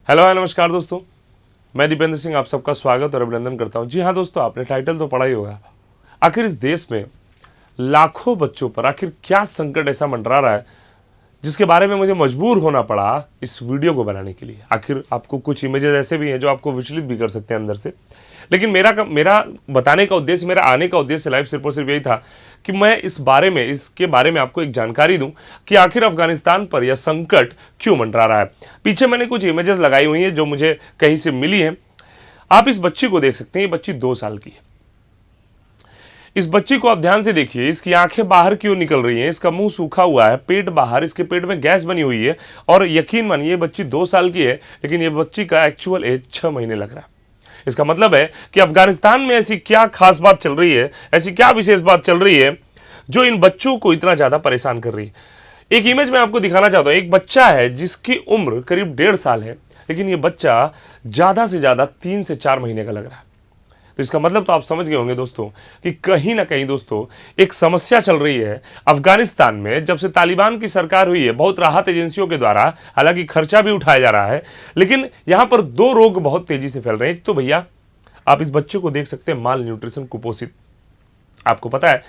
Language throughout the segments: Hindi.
हेलो हाय नमस्कार दोस्तों, मैं दीपेंद्र सिंह आप सबका स्वागत और अभिनंदन करता हूं। जी हाँ दोस्तों, आपने टाइटल तो पढ़ा ही होगा। आखिर इस देश में लाखों बच्चों पर आखिर क्या संकट ऐसा मंडरा रहा है जिसके बारे में मुझे मजबूर होना पड़ा इस वीडियो को बनाने के लिए। आखिर आपको कुछ इमेजेस ऐसे भी हैं जो आपको विचलित भी कर सकते हैं अंदर से, लेकिन मेरा बताने का उद्देश्य, मेरा आने का उद्देश्य लाइव सिर्फ और सिर्फ यही था कि मैं इसके बारे में आपको एक जानकारी दूं कि आखिर अफगानिस्तान पर यह संकट क्यों मंडरा रहा है। पीछे मैंने कुछ इमेजेस लगाई हुई हैं जो मुझे कहीं से मिली हैं। आप इस बच्ची को देख सकते हैं, ये बच्ची 2 साल की है। इस बच्ची को आप ध्यान से देखिए, इसकी आंखें बाहर क्यों निकल रही हैं, इसका मुंह सूखा हुआ है, पेट बाहर, इसके पेट में गैस बनी हुई है। और यकीन मानिए बच्ची 2 साल की है, लेकिन ये बच्ची का एक्चुअल एज 6 महीने लग रहा है। इसका मतलब है कि अफगानिस्तान में ऐसी क्या खास बात चल रही है, ऐसी क्या विशेष बात चल रही है जो इन बच्चों को इतना ज्यादा परेशान कर रही है। एक इमेज में आपको दिखाना चाहता हूं। एक बच्चा है जिसकी उम्र करीब 1.5 साल है, लेकिन ये बच्चा ज्यादा से ज्यादा 3 से 4 महीने का लग रहा है। तो इसका मतलब तो आप समझ गए होंगे दोस्तों कि कहीं ना कहीं दोस्तों एक समस्या चल रही है अफगानिस्तान में। जब से तालिबान की सरकार हुई है, बहुत राहत एजेंसियों के द्वारा हालांकि खर्चा भी उठाया जा रहा है, लेकिन यहां पर 2 रोग बहुत तेजी से फैल रहे हैं। एक तो भैया आप इस बच्चे को देख सकते हैं, माल न्यूट्रिशन, कुपोषित। आपको पता है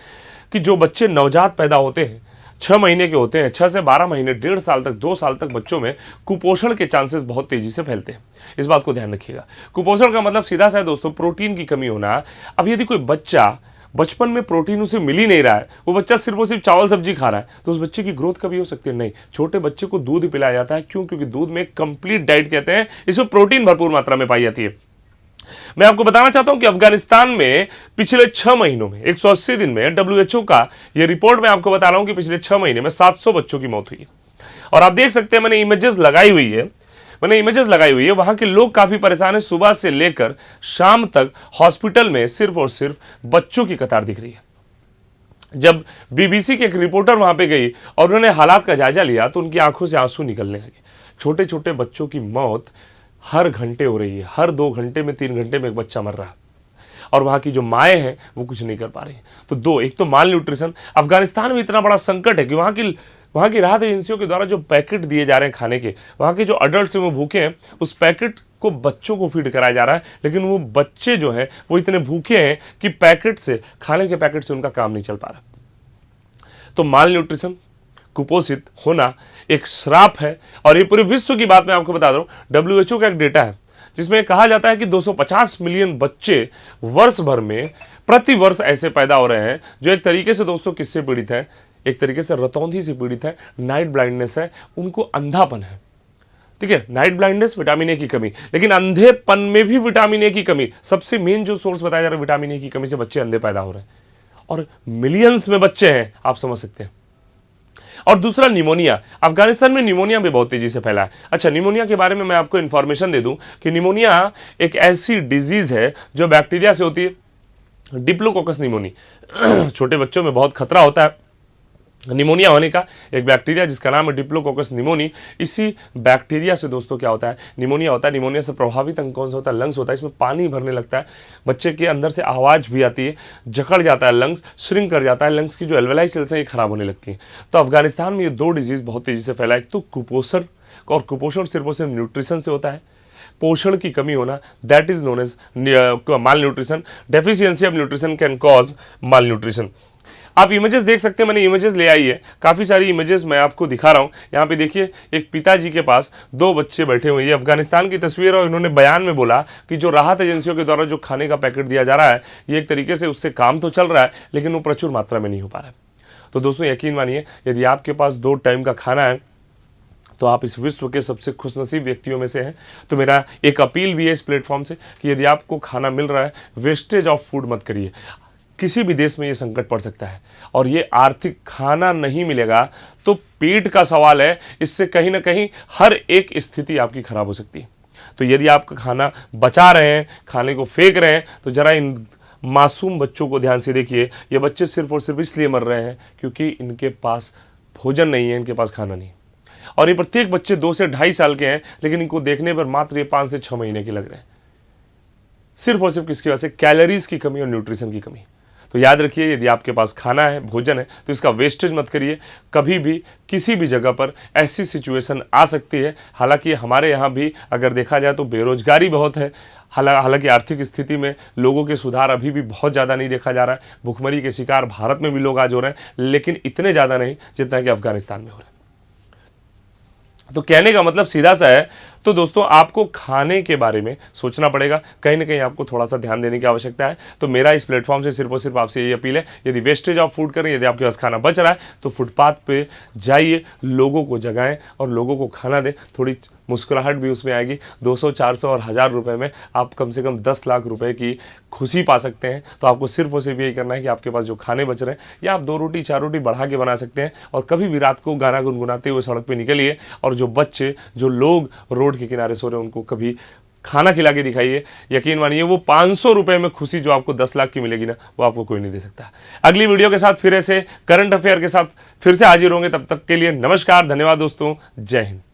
कि जो बच्चे नवजात पैदा होते हैं, 6 महीने के होते हैं, 6 से 12 महीने, 1.5 साल तक, 2 साल तक बच्चों में कुपोषण के चांसेस बहुत तेजी से फैलते हैं। इस बात को ध्यान रखिएगा। कुपोषण का मतलब सीधा सा है दोस्तों, प्रोटीन की कमी होना। अब यदि कोई बच्चा बचपन में प्रोटीन उसे मिल ही नहीं रहा है, वो बच्चा सिर्फ और सिर्फ चावल सब्जी खा रहा है, तो उस बच्चे की ग्रोथ कभी हो सकती है? नहीं। छोटे बच्चे को दूध पिलाया जाता है। क्यों? क्योंकि दूध में कंप्लीट डाइट कहते हैं, इसमें प्रोटीन भरपूर मात्रा में पाई जाती है। मैं आपको बताना चाहता हूं कि अफगानिस्तान में पिछले 6 महीनों में 180 दिन में WHO का यह रिपोर्ट मैं आपको बता रहा हूं कि पिछले 6 महीने में 700 बच्चों की मौत हुई। और आप देख सकते हैं, मैंने इमेजेस लगाई हुई है। वहां के लोग काफी परेशान है। सुबह से लेकर शाम तक हॉस्पिटल में सिर्फ और सिर्फ बच्चों की कतार दिख रही है। जब BBC के एक रिपोर्टर वहां पे गई और उन्होंने हालात का जायजा लिया तो उनकी आंखों से आंसू निकलने लगे। छोटे छोटे बच्चों की मौत हर घंटे हो रही है, हर 2 घंटे में, 3 घंटे में एक बच्चा मर रहा है। और वहां की जो माएँ हैं वो कुछ नहीं कर पा रही। तो एक तो माल न्यूट्रिशन। अफगानिस्तान में इतना बड़ा संकट है कि वहां की राहत एजेंसियों के द्वारा जो पैकेट दिए जा रहे हैं खाने के, वहां के जो अडल्ट हैं वो भूखे हैं, उस पैकेट को बच्चों को फीड कराया जा रहा है, लेकिन वो बच्चे जो हैं वो इतने भूखे हैं कि खाने के पैकेट से उनका काम नहीं चल पा रहा। तो माल न्यूट्रिशन, कुपोषित होना एक श्राप है। और ये पूरे विश्व की बात मैं आपको बता दूं, WHO का एक डेटा है जिसमें कहा जाता है कि 250 मिलियन बच्चे वर्ष भर में प्रति वर्ष ऐसे पैदा हो रहे हैं जो एक तरीके से दोस्तों किससे पीड़ित है? एक तरीके से रतौंधी से पीड़ित है, नाइट ब्लाइंडनेस है, उनको अंधापन है। ठीक है, नाइट ब्लाइंडनेस, विटामिन ए की कमी, लेकिन अंधेपन में भी विटामिन ए की कमी। सबसे मेन जो सोर्स बताया जा रहा है, विटामिन ए की कमी से बच्चे अंधे पैदा हो रहे हैं और मिलियंस में बच्चे हैं, आप समझ सकते हैं। और दूसरा निमोनिया। अफगानिस्तान में निमोनिया भी बहुत तेजी से फैला है। अच्छा, निमोनिया के बारे में मैं आपको इंफॉर्मेशन दे दूं कि निमोनिया एक ऐसी डिजीज है जो बैक्टीरिया से होती है, डिप्लोकोकस निमोनी। छोटे बच्चों में बहुत खतरा होता है निमोनिया होने का। एक बैक्टीरिया जिसका नाम है डिप्लोकोकस निमोनी, इसी बैक्टीरिया से दोस्तों क्या होता है? निमोनिया होता है। निमोनिया से प्रभावित अंग कौन सा होता है? लंग्स होता है। इसमें पानी भरने लगता है, बच्चे के अंदर से आवाज़ भी आती है, जकड़ जाता है लंग्स, श्रिंक कर जाता है, लंग्स की जो एल्वेलाई सेल्स हैं ये खराब होने लगती हैं। तो अफगानिस्तान में ये 2 डिजीज़ बहुत तेज़ी से फैला है। एक तो कुपोषण, और कुपोषण सिर्फ और सिर्फ न्यूट्रिशन से होता है। पोषण की कमी होना, that is known as malnutrition. Deficiency of nutrition can cause malnutrition. आप इमेजेस देख सकते हैं, मैंने इमेजेस ले आई है, काफ़ी सारी इमेजेस मैं आपको दिखा रहा हूँ। यहाँ पे देखिए, एक पिताजी के पास 2 बच्चे बैठे हुए हैं। ये अफगानिस्तान की तस्वीर है और इन्होंने बयान में बोला कि जो राहत एजेंसियों के द्वारा जो खाने का पैकेट दिया जा रहा है, ये एक तरीके से उससे काम तो चल रहा है, लेकिन वो प्रचुर मात्रा में नहीं हो पा रहा है। तो दोस्तों यकीन मानिए, यदि आपके पास 2 टाइम का खाना है तो आप इस विश्व के सबसे खुशनसीब व्यक्तियों में से हैं। तो मेरा एक अपील भी है इस प्लेटफॉर्म से कि यदि आपको खाना मिल रहा है, वेस्टेज ऑफ फूड मत करिए। किसी भी देश में ये संकट पड़ सकता है और ये आर्थिक, खाना नहीं मिलेगा तो पेट का सवाल है, इससे कहीं ना कहीं हर एक स्थिति आपकी खराब हो सकती है। तो यदि आप खाना बचा रहे हैं, खाने को फेंक रहे हैं, तो जरा इन मासूम बच्चों को ध्यान से देखिए। ये बच्चे सिर्फ और सिर्फ इसलिए मर रहे हैं क्योंकि इनके पास भोजन नहीं है, इनके पास खाना नहीं। और ये प्रत्येक बच्चे 2 से 2.5 साल के हैं, लेकिन इनको देखने पर मात्र ये 5 से 6 महीने के लग रहे हैं। सिर्फ और सिर्फ किसकी वजह से? कैलोरीज की कमी और न्यूट्रिशन की कमी। तो याद रखिए, यदि आपके पास खाना है, भोजन है, तो इसका वेस्टेज मत करिए। कभी भी किसी भी जगह पर ऐसी सिचुएशन आ सकती है। हालांकि हमारे यहाँ भी अगर देखा जाए तो बेरोजगारी बहुत है। हालांकि आर्थिक स्थिति में लोगों के सुधार अभी भी बहुत ज़्यादा नहीं देखा जा रहा है। भुखमरी के शिकार भारत में भी लोग आज हो रहे हैं, लेकिन इतने ज़्यादा नहीं जितना कि अफगानिस्तान में हो रहा है। तो कहने का मतलब सीधा सा है। तो दोस्तों, आपको खाने के बारे में सोचना पड़ेगा, कहीं ना कहीं आपको थोड़ा सा ध्यान देने की आवश्यकता है। तो मेरा इस प्लेटफॉर्म से सिर्फ और सिर्फ आपसे यही अपील है, यदि वेस्टेज ऑफ फूड करें, यदि आपके पास खाना बच रहा है तो फुटपाथ पे जाइए, लोगों को जगाएं और लोगों को खाना दें। थोड़ी मुस्कुराहट भी उसमें आएगी। 200, 400 और 1000 रुपये में आप कम से कम 10 लाख रुपए की खुशी पा सकते हैं। तो आपको सिर्फ और सिर्फ यही करना है कि आपके पास जो खाने बच रहे हैं, या आप 2 रोटी 4 रोटी बढ़ा के बना सकते हैं, और कभी भी रात को गाना गुनगुनाते हुए सड़क पे निकलिए, और जो बच्चे, जो लोग रोड के किनारे सो रहे हैं, उनको कभी खाना खिला के दिखाइए। यकीन मानिए, वो 500 रुपये में खुशी जो आपको 10 लाख की मिलेगी ना, वो आपको कोई नहीं दे सकता। अगली वीडियो के साथ फिर ऐसे करंट अफेयर के साथ फिर से हाजिर होंगे। तब तक के लिए नमस्कार, धन्यवाद दोस्तों, जय हिंद।